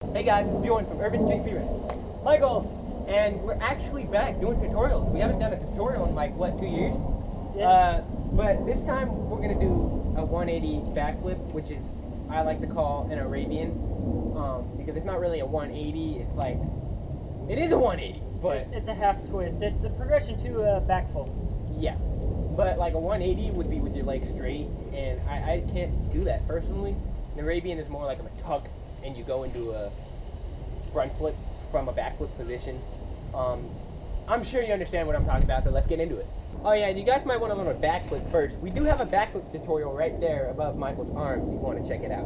Hey guys, it's Bjorn from Urban Street Freerunning. Michael! And we're actually back doing tutorials. We haven't done a tutorial in like, what, 2 years? Yeah. But this time we're going to do a 180 backflip, which is, I like to call an Arabian. Because it's not really a 180, it's like, it is a 180, but... It's a half twist. It's a progression to a backflip. Yeah. But like a 180 would be with your legs straight, and I can't do that personally. An Arabian is more like a tuck, and you go into a front flip from a backflip position. I'm sure you understand what I'm talking about, so let's get into it. Oh yeah, and you guys might want to learn a backflip first. We do have a backflip tutorial right there above Michael's arms if you want to check it out.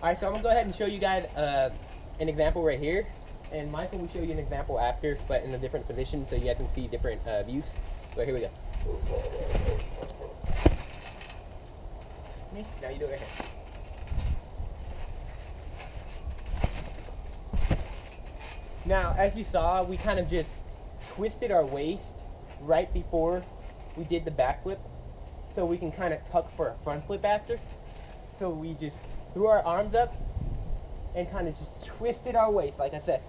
Alright, so I'm going to go ahead and show you guys an example right here. And Michael will show you an example after, but in a different position so you guys can see different views. But here we go. Now you do it right here. Now, as you saw, we kind of just twisted our waist right before we did the backflip, so we can kind of tuck for a front flip after. So we just threw our arms up and kind of just twisted our waist, like I said.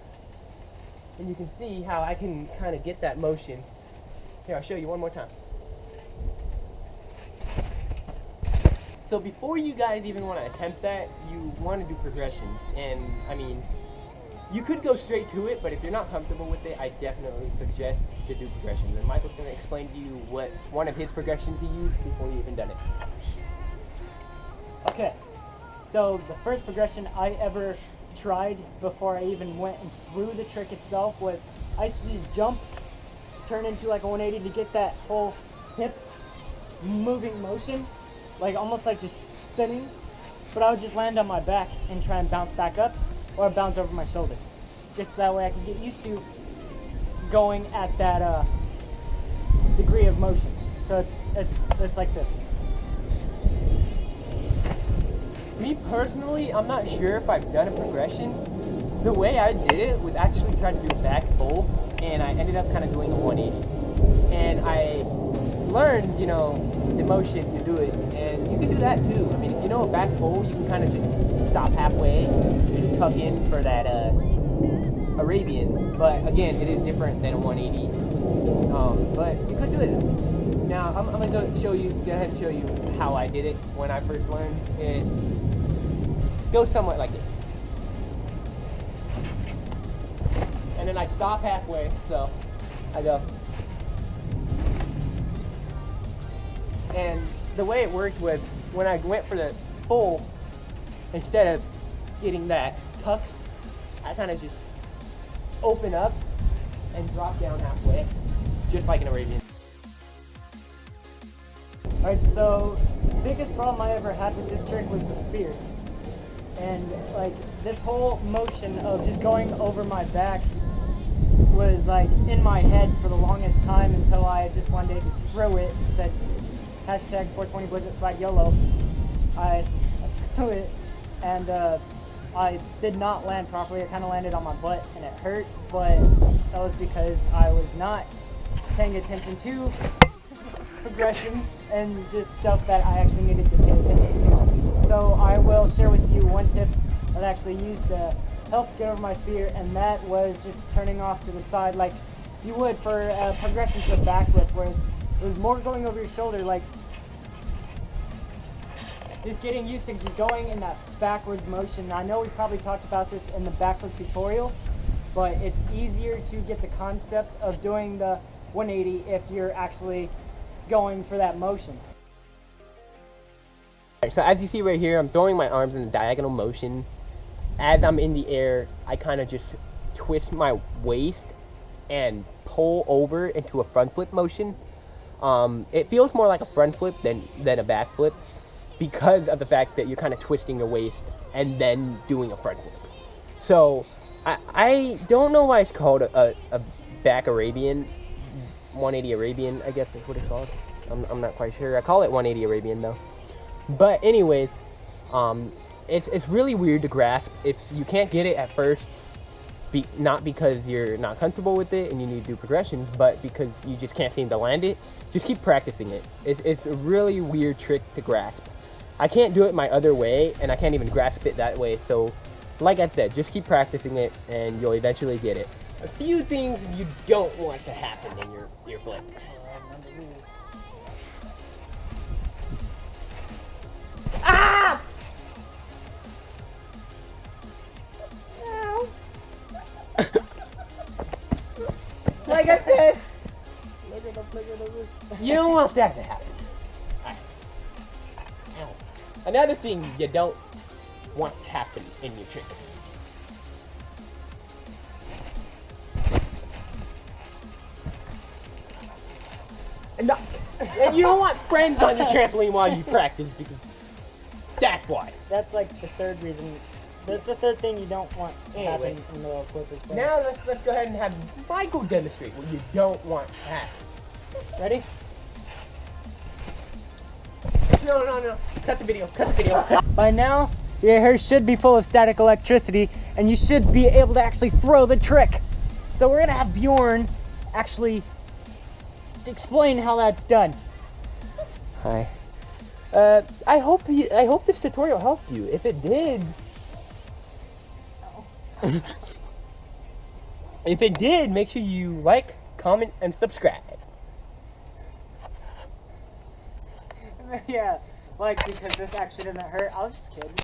And you can see how I can kind of get that motion. Here, I'll show you one more time. So before you guys even want to attempt that, you want to do progressions. And I mean, you could go straight to it, but if you're not comfortable with it, I definitely suggest to do progressions. And Michael's going to explain to you what one of his progressions he used before he even done it. Okay, so the first progression I ever tried before I even went and threw the trick itself was I used to just jump, turn into like a 180 to get that whole hip moving motion, like almost like just spinning, but I would just land on my back and try and bounce back up or bounce over my shoulder, just that way I can get used to going at that degree of motion. So it's like this. Me personally, I'm not sure if I've done a progression. The way I did it was actually trying to do back full, and I ended up kind of doing a 180. And I learned, you know, the motion to do it, and you can do that too. I mean, if you know a back full, you can kind of just stop halfway, just tuck in for that Arabian. But again, it is different than a 180. But you could do it. Now, I'm gonna go ahead and show you how I did it when I first learned. It goes somewhat like this. And then I stop halfway, so I go. And the way it worked was when I went for the full, instead of getting that tuck, I kind of just open up and drop down halfway, just like an Arabian. Alright, so the biggest problem I ever had with this trick was the fear. And like this whole motion of just going over my back was like in my head for the longest time until I just one day just threw it and said hashtag 420 Blizzard Swag YOLO. I threw it and I did not land properly. I kind of landed on my butt and it hurt, but that was because I was not paying attention to progressions and just stuff that I actually needed to pay attention to. So I will share with you one tip that I actually used to help get over my fear, and that was just turning off to the side like you would for a progression to a backflip, where it was more going over your shoulder, like just getting used to just going in that backwards motion. I know we probably talked about this in the backflip tutorial, but it's easier to get the concept of doing the 180 if you're actually going for that motion. So as you see right here, I'm throwing my arms in a diagonal motion. As I'm in the air, I kind of just twist my waist and pull over into a front flip motion. It feels more like a front flip than a back flip because of the fact that you're kind of twisting your waist and then doing a front flip. So I don't know why it's called a back Arabian. 180 Arabian, I guess that's what it's called. I'm not quite sure. I call it 180 Arabian though. But anyways, it's really weird to grasp. If you can't get it at first, not because you're not comfortable with it and you need to do progressions, but because you just can't seem to land it, just keep practicing it. It's a really weird trick to grasp. I can't do it my other way, and I can't even grasp it that way. So, like I said, just keep practicing it, and you'll eventually get it. A few things you don't want to happen in your flip. Ah! Ow. Like I said, you don't want that to happen. Right. Ow. Another thing you don't want to happen in your trick. And you don't want friends on your trampoline while you practice, because that's why. That's like the third reason. That's the third thing you don't want to happen in the flippers. Now let's go ahead and have Michael demonstrate what you don't want to happen. Ready? No. Cut the video. Cut the video. By now, your hair should be full of static electricity, and you should be able to actually throw the trick. So we're gonna have Bjorn actually explain how that's done. Hi. I hope this tutorial helped you. If it did, make sure you like, comment, and subscribe. Yeah, like, because this actually doesn't hurt. I was just kidding.